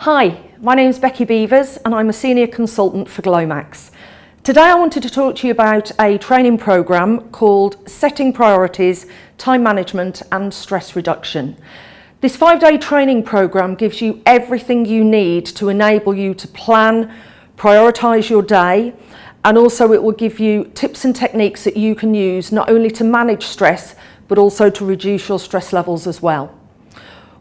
Hi, my name is Becky Bevers and I'm a Senior Consultant for Glomacs. Today I wanted to talk to you about a training programme called Setting Priorities, Time Management and Stress Reduction. This 5-day training programme gives you everything you need to enable you to plan, prioritise your day, and also it will give you tips and techniques that you can use not only to manage stress but also to reduce your stress levels as well.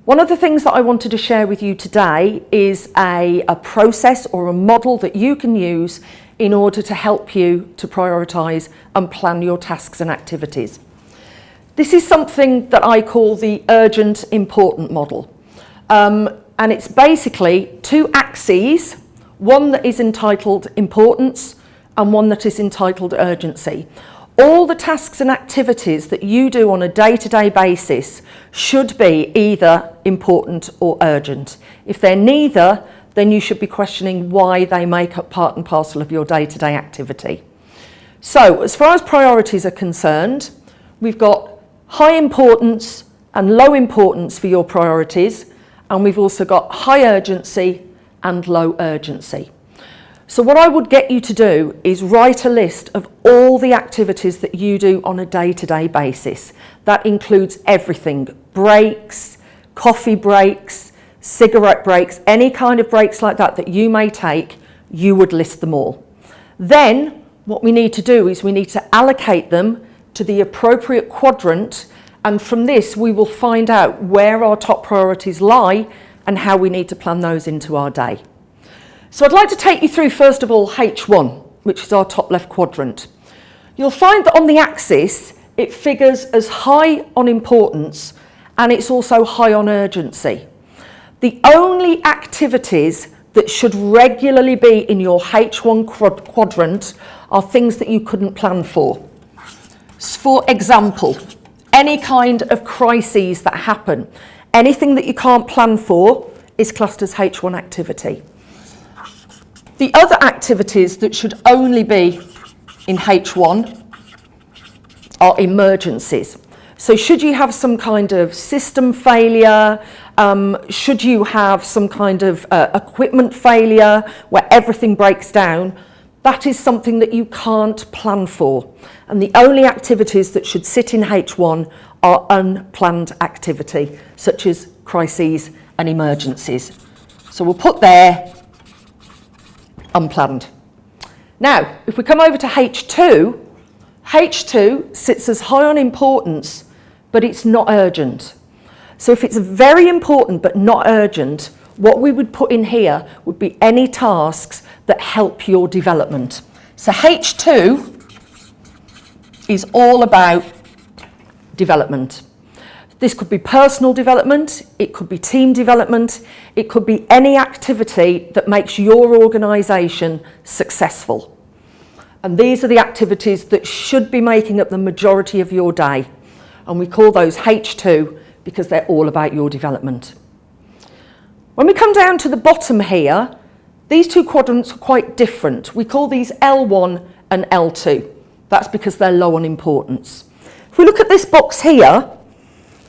One of the things that I wanted to share with you today is a process or a model that you can use in order to help you to prioritise and plan your tasks and activities. This is something that I call the urgent important model. And it's basically two axes, one that is entitled importance and one that is entitled urgency. All the tasks and activities that you do on a day-to-day basis should be either important or urgent. If they're neither, then you should be questioning why they make up part and parcel of your day-to-day activity. So, as far as priorities are concerned, we've got high importance and low importance for your priorities, and we've also got high urgency and low urgency. So what I would get you to do is write a list of all the activities that you do on a day-to-day basis. That includes everything: breaks, coffee breaks, cigarette breaks, any kind of breaks like that that you may take, you would list them all. Then what we need to do is we need to allocate them to the appropriate quadrant, and from this we will find out where our top priorities lie and how we need to plan those into our day. So I'd like to take you through first of all H1, which is our top left quadrant. You'll find that on the axis it figures as high on importance and it's also high on urgency. The only activities that should regularly be in your H1 quadrant are things that you couldn't plan for. For example, any kind of crises that happen, anything that you can't plan for is classed as H1 activity. The other activities that should only be in H1 are emergencies. So should you have some kind of system failure, should you have some kind of equipment failure where everything breaks down, that is something that you can't plan for. And the only activities that should sit in H1 are unplanned activity, such as crises and emergencies. So we'll put there unplanned. Now, if we come over to H2, H2 sits as high on importance, but it's not urgent. So if it's very important but not urgent, what we would put in here would be any tasks that help your development. So H2 is all about development. This could be personal development, it could be team development, it could be any activity that makes your organisation successful. And these are the activities that should be making up the majority of your day. And we call those H2 because they're all about your development. When we come down to the bottom here, these two quadrants are quite different. We call these L1 and L2. That's because they're low on importance. If we look at this box here,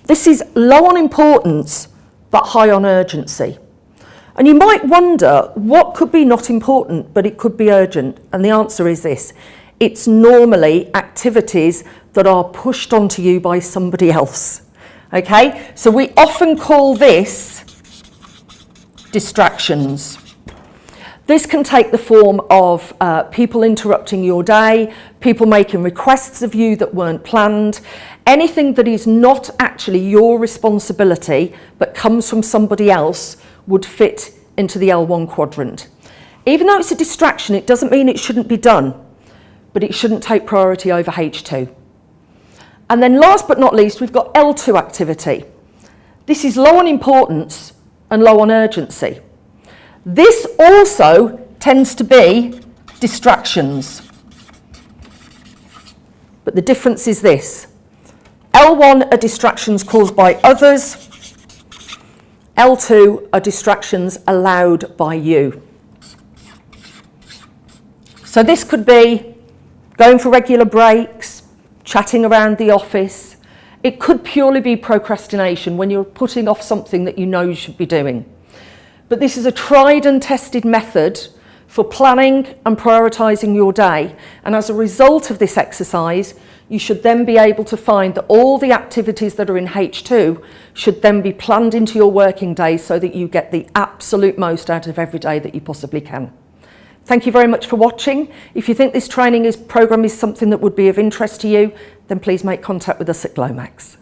this is low on importance, but high on urgency. And you might wonder, what could be not important, but it could be urgent? And the answer is this: it's normally activities that are pushed onto you by somebody else. Okay, so we often call this distractions. This can take the form of people interrupting your day, people making requests of you that weren't planned, anything that is not actually your responsibility but comes from somebody else would fit into the L1 quadrant. Even though it's a distraction, it doesn't mean it shouldn't be done, but it shouldn't take priority over H2. And then last but not least, we've got L2 activity. This is low on importance and low on urgency. This also tends to be distractions. But the difference is this: L1 are distractions caused by others, L2 are distractions allowed by you. So this could be going for regular breaks, chatting around the office. It could purely be procrastination when you're putting off something that you know you should be doing. But this is a tried and tested method for planning and prioritising your day. And as a result of this exercise, you should then be able to find that all the activities that are in H2 should then be planned into your working day so that you get the absolute most out of every day that you possibly can. Thank you very much for watching. If you think this programme is something that would be of interest to you, then please make contact with us at Glomacs.